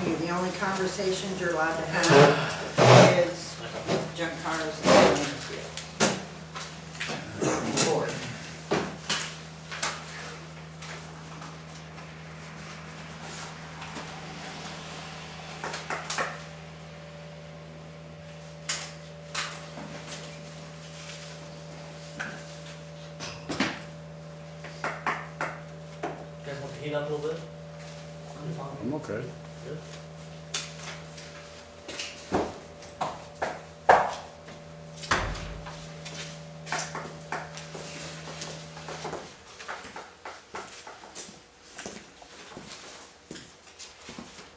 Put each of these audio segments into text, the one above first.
The only conversations you're allowed to have is junk cars and board. Guys want to heat up a little bit? I'm okay. Good.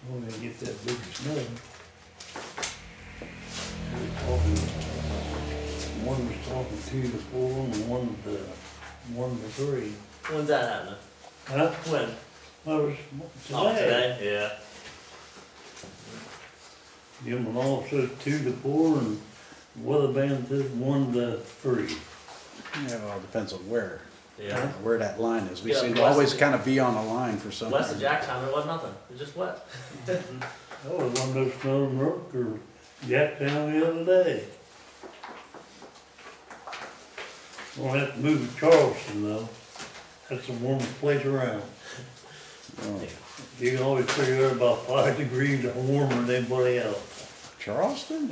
When they get that big snow. One was talking 2 to 4 and one to 3. When's that happening? Huh? When? That was Oh, today. today? Yeah. Give them all says 2 to 4 and weather band says 1 to 3. Yeah, well, it depends on where Yeah. that line is. We Yeah, seem to west always of- kind of be on a line for some West of reason. Jacktown, there wasn't nothing. It was just wet. Oh, there wasn't no snow in Rook or Jacktown the other day. We'll have to move to Charleston though. That's the warmest place around. Oh, You can always figure out about 5 degrees warmer than anybody else. Charleston?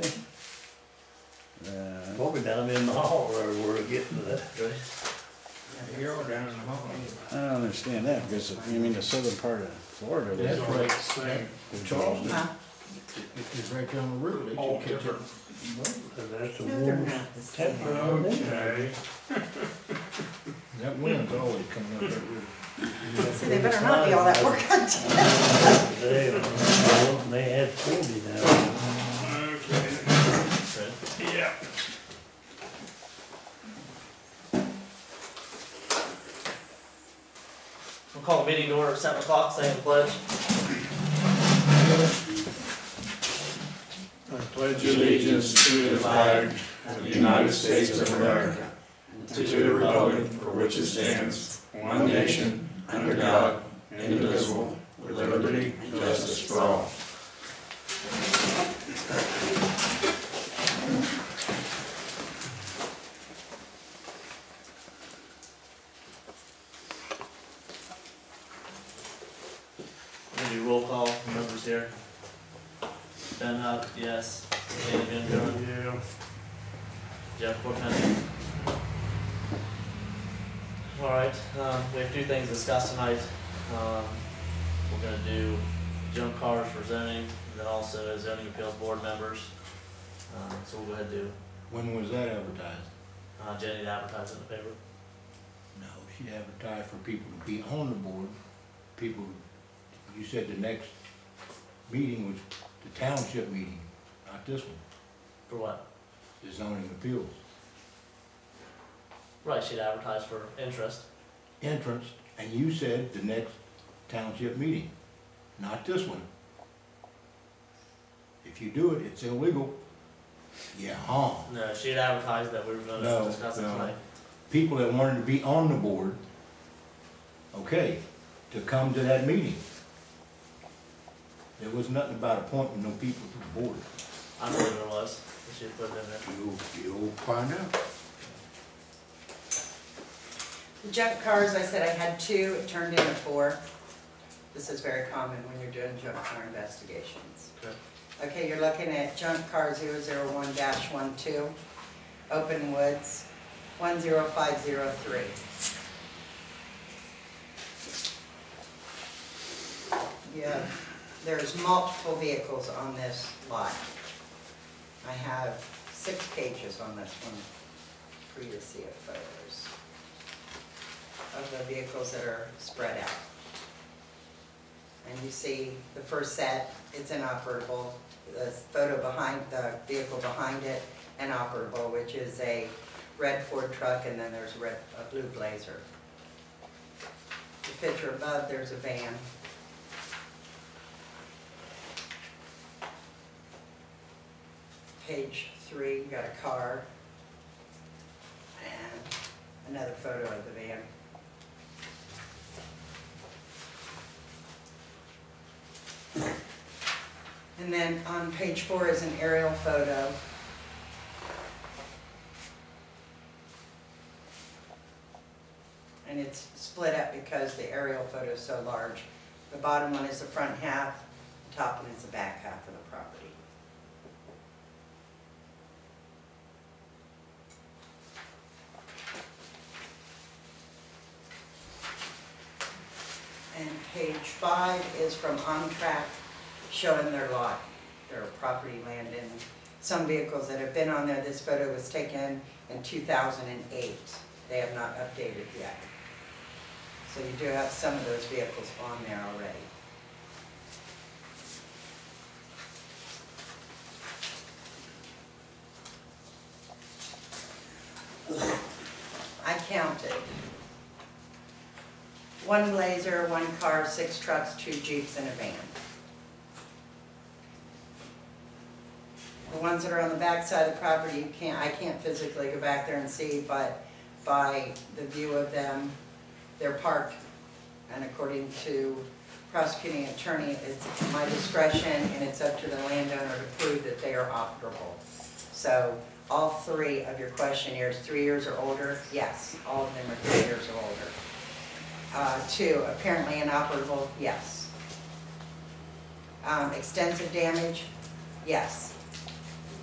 Probably down in the hall where we're getting to that. Really? You're down in the hall. I don't understand that because you mean the southern part of Florida. That's was- right, same. Charleston, Huh? it's right down the road. They All should catch different. And that's the No, they're warmest not the same. temperature on there. Okay. That wind's always coming up that road. See, they better not be all that work on Today, and they had 40 now. Okay. Yeah. We'll call the meeting to order at 7 o'clock, saying the pledge. I pledge allegiance to the flag of the United States of America, and to the republic for which it stands, one nation, under God, indivisible, with liberty and justice for all. We'll do roll call, members here. Ben Huck, yes. Danny Van Buren, Yeah. Jeff Portman. All right, we have 2 things to discuss tonight. We're gonna do junk cars for zoning, and then also as zoning appeals board members. So we'll go ahead and do, When was that advertised? Jenny to advertise it in the paper. No, she advertised for people to be on the board. People, you said the next meeting was the township meeting, not this one, For what? the zoning appeals. Right, she'd advertise for interest. Entrance, and you said the next township meeting, not this one. If you do it, it's illegal. Yeah, No, she'd advertised that we were gonna No, discuss it no. tonight. people that wanted to be on the board, okay, to come to that meeting. There was nothing about appointing no people to the board. I don't believe there was, that she'd put it in there. You'll find out. The junk cars, I said I had 2, it turned into 4. This is very common when you're doing junk car investigations. Okay. Okay, you're looking at junk car 001-12, Open Woods, 10503. Yeah, there's multiple vehicles on this lot. I have 6 pages on this one for you to see it photos of the vehicles that are spread out. And you see the first set, it's inoperable. The photo behind, the vehicle behind it, inoperable, which is a red Ford truck, and then there's a blue Blazer. The picture above, there's a van. Page 3, you got a car. And another photo of the van. And then on page 4 is an aerial photo. And it's split up because the aerial photo is so large. The bottom one is the front half, the top one is the back half of the property. And page 5 is from On Track, showing their lot, their property land, and some vehicles that have been on there. This photo was taken in 2008. They have not updated yet. So you do have some of those vehicles on there already. I counted. 1 Blazer, 1 car, 6 trucks, 2 Jeeps, and a van. The ones that are on the back side of the property, I can't physically go back there and see, but by the view of them, they're parked. And according to prosecuting attorney, it's my discretion and it's up to the landowner to prove that they are operable. So all 3 of your questionnaires, 3 years or older, yes, all of them are 3 years or older. 2, apparently inoperable, yes. Extensive damage, yes.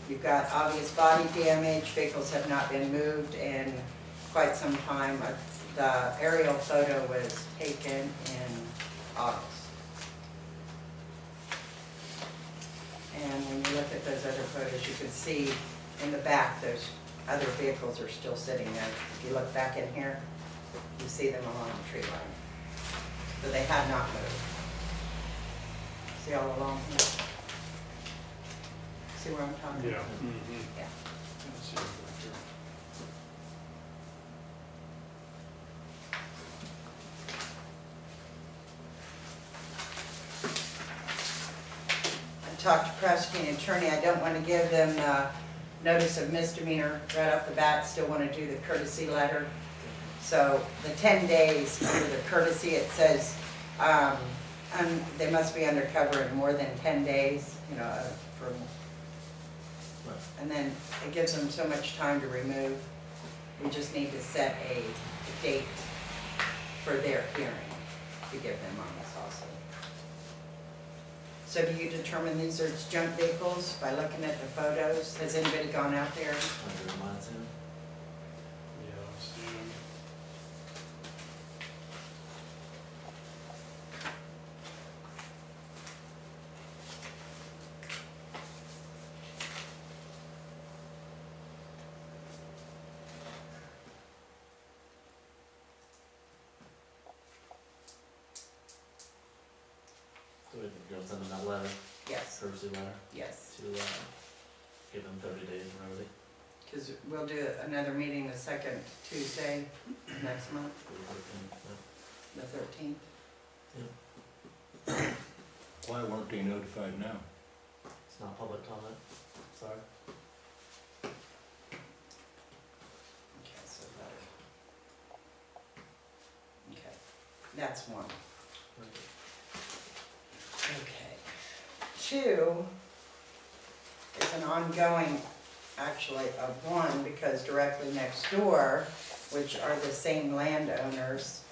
You've got obvious body damage, vehicles have not been moved in quite some time. The aerial photo was taken in August. And when you look at those other photos, you can see in the back, those other vehicles are still sitting there. If you look back in here, you see them along the tree line. So they had not moved. See all along here? See where I'm talking about? Yeah. I talked to prosecuting attorney. I don't want to give them notice of misdemeanor right off the bat. Still want to do the courtesy letter. So the 10 days under the courtesy, it says they must be undercover in more than 10 days, you know, and then it gives them so much time to remove. We just need to set a date for their hearing to give them on this also. So do you determine these are junk vehicles by looking at the photos? Has anybody gone out there? Under mine soon. So we can go send them that letter, Yes, courtesy letter, yes. to give them 30 days and everything. Because we'll do another meeting the second Tuesday next month, the 13th. Why weren't they notified now? It's not public comment, sorry. Okay, so okay, that's 1. Okay. 2 is an ongoing, actually, of 1, because directly next door, which are the same landowners,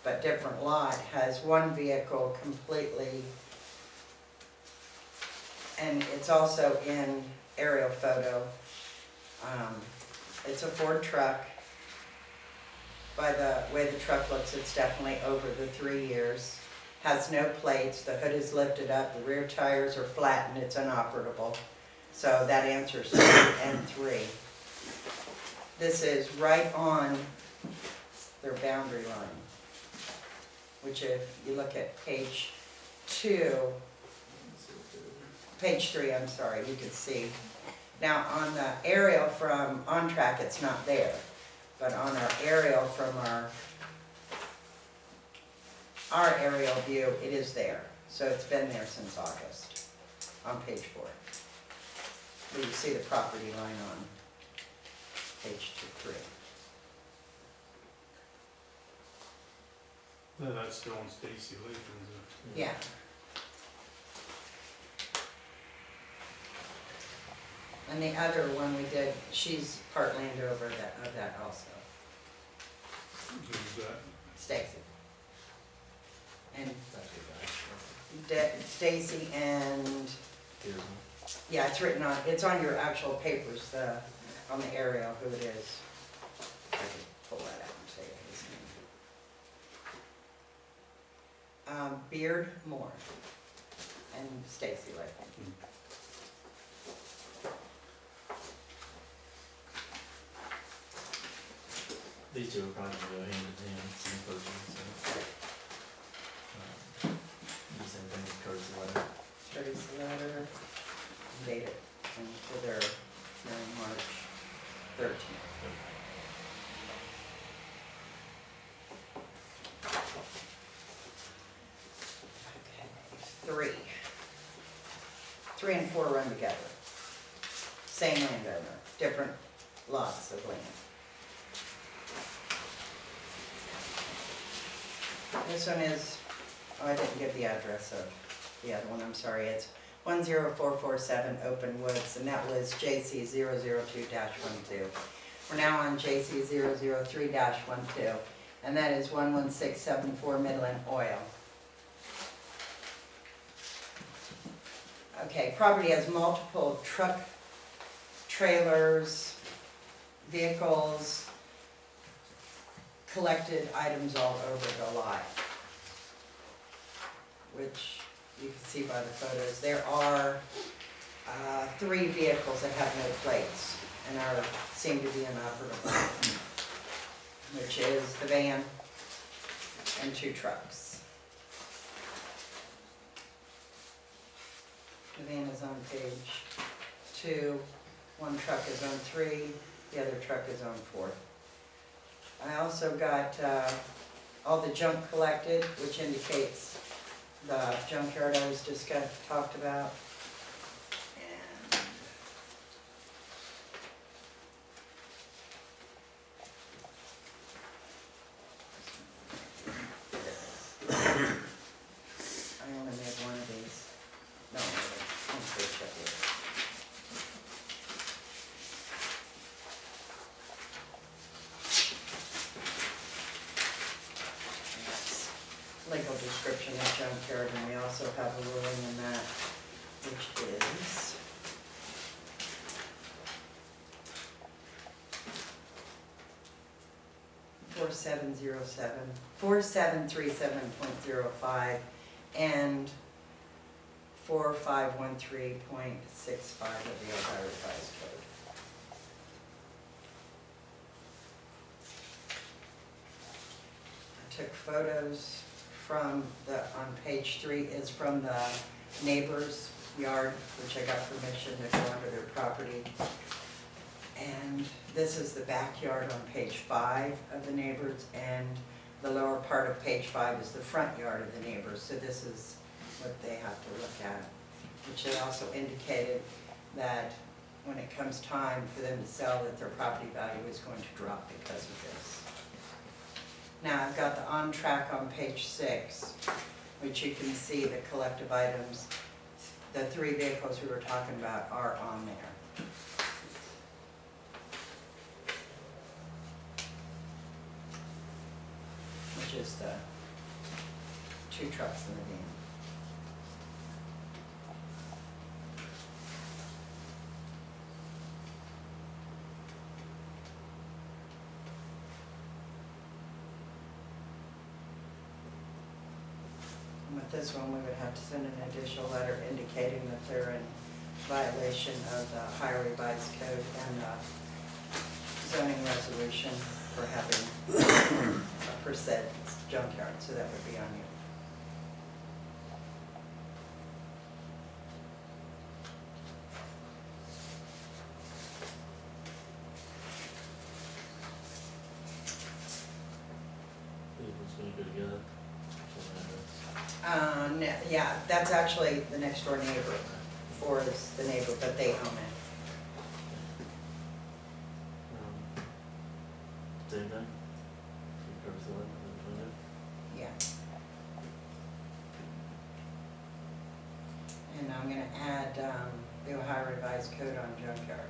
but different lot, has 1 vehicle completely, and it's also in aerial photo. It's a Ford truck. By the way the truck looks, it's definitely over the 3 years. Has no plates, the hood is lifted up, the rear tires are flat, and it's inoperable. So that answers 2 and 3. This is right on their boundary line, which if you look at page 3, I'm sorry, you can see. Now on the aerial from On Track, it's not there, but on our aerial from our aerial view, it is there. So it's been there since August, on page 4. Where you see the property line on page 3. No, that's still on Stacy Lake, isn't it? Yeah. And the other one we did, she's part landowner of that also, Who's that? Stacy. And That's good, guys. Stacy and, Here's one. yeah, it's on your actual papers, on the aerial, who it is. I can pull that out and say his name. Beard Moore and Stacy Lakeman. These two are probably gonna go hand in hand, same person, so. The same thing with courtesy letter. Courtesy letter, date it, and for their hearing March 13th. Okay, 3 and 4 run together. Same landowner, different lots of land. This one is, oh, I didn't give the address of the other one, I'm sorry, it's 10447 Open Woods, and that was JC 002-12. We're now on JC 003-12, and that is 11674 Midland Oil. Okay, property has multiple truck, trailers, vehicles, collected items all over the lot, which you can see by the photos. There are 3 vehicles that have no plates and seem to be inoperable, which is the van and 2 trucks. The van is on page 2, 1 truck is on 3, the other truck is on 4. I also got all the junk collected, which indicates the junkyard I was just talked about. And I only made one of these. No, I'm pretty sure it is. Legal description of junkyard, and we also have a ruling in that, which is .4737.05 and 4513.65 of the Ohio Revised Code. I took photos from on page 3 is from the neighbor's yard, which I got permission to go onto their property. And this is the backyard on page 5 of the neighbors, and the lower part of page 5 is the front yard of the neighbors. So this is what they have to look at, which they also indicated that when it comes time for them to sell, that their property value is going to drop because of this. Now I've got the on track on page 6, which you can see the collective items. The 3 vehicles we were talking about are on there. Which is the 2 trucks in the van. And with this one, we would have to send an additional letter indicating that they're in violation of the Ohio Revised Code and the zoning resolution for having a per se junkyard, so that would be on you. These ones gonna go together. Yeah, that's actually the next door neighbor, or is the neighbor, but they own it. Same thing? Covers the line, Yeah. And I'm gonna add had the Ohio Revised Code on junkyard.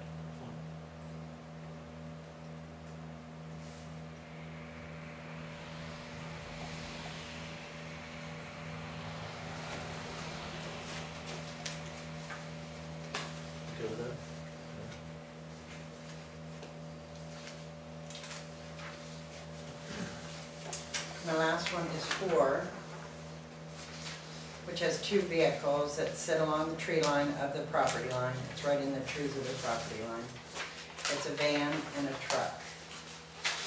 Okay with that? The last one is 4, which has 2 vehicles that sit along the tree line of the property line. It's right in the trees of the property line. It's a van and a truck.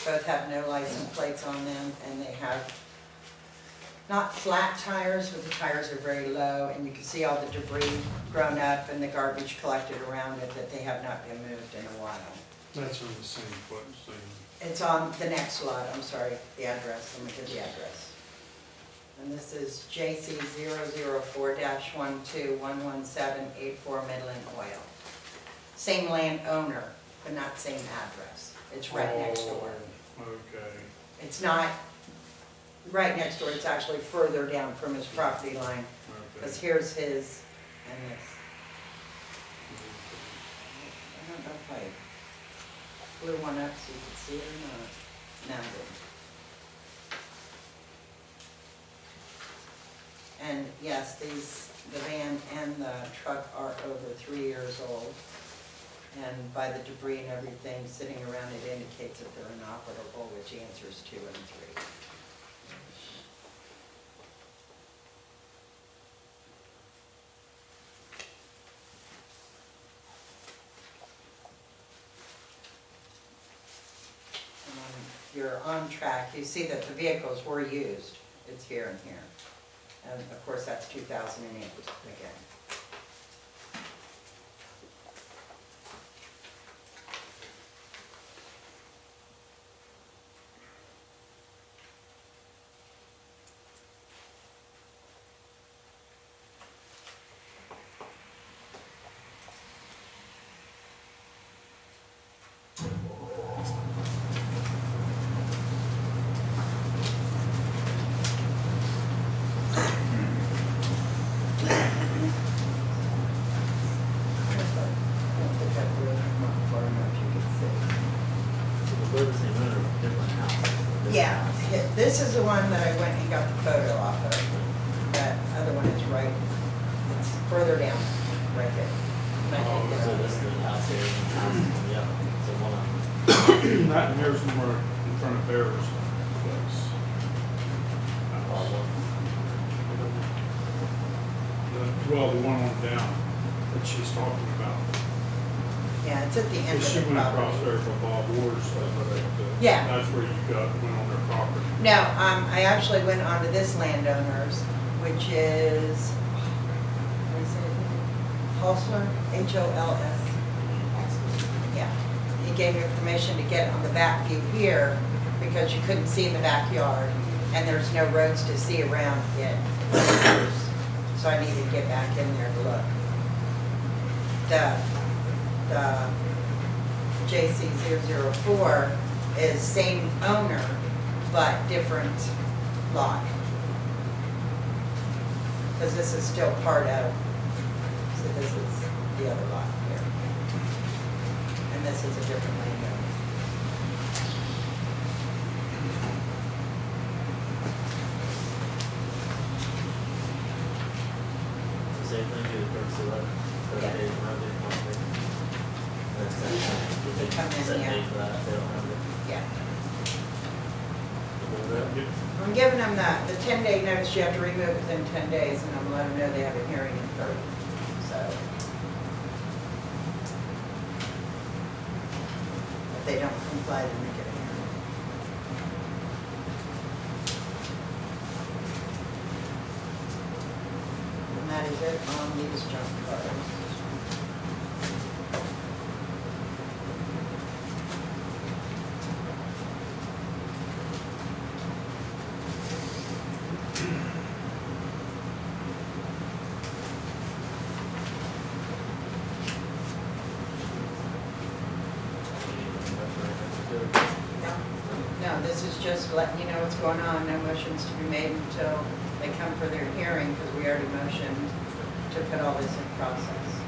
Both have no license plates on them, and they have not flat tires, but the tires are very low, and you can see all the debris grown up and the garbage collected around it that they have not been moved in a while. That's on the same foot, same. It's on the next lot, I'm sorry, the address, let me get the address. And this is JC 004-1211784 Midland Oil. Same landowner, but not same address. It's right next door. Oh, okay. It's not right next door, it's actually further down from his property line, because Okay. here's his and this. I don't know if I blew one up so you could see it or not. No, I didn't. And yes, the van and the truck are over 3 years old. And by the debris and everything sitting around, it indicates that they're inoperable, which answers 2 and 3. You're on track, you see that the vehicles were used, it's here and here. And of course, that's 2008 again. We're the same owner, different house. Yeah, this is the one that I went and got the photo off of. That other one is right, it's further down, right there. So this is the house here, and the house, yeah, so one of them. That and there's more in front of Bear's place. Well, the one on down that she's talking about. Yeah, it's at the end of She the went across property. there for Bob Ward's stuff, but Yeah. that's where you went on their property. No, I actually went onto this landowner's, which is, what is it? Holsler, H-O-L-S. Yeah, he gave me permission to get on the back view here because you couldn't see in the backyard and there's no roads to see around it. So I needed to get back in there to look. The JC 004 is same owner, but different lot. Because this is still part of, so this is the other lot here. And this is a different landowner. Same thing, do the purchase of that, 30 Yeah. days, monthly, monthly. That's that. They come in, Set yeah. date for that, if they don't have it. Yeah. We'll do that. I'm giving them the 10-day notice, you have to remove within 10 days, and I'm letting them know they have a hearing in 30, so. If they don't comply, then we get a hearing. And that is it on these junk cards. No, this is just letting you know what's going on, no motions to be made until they come for their hearing, because we already motioned to put all this in process.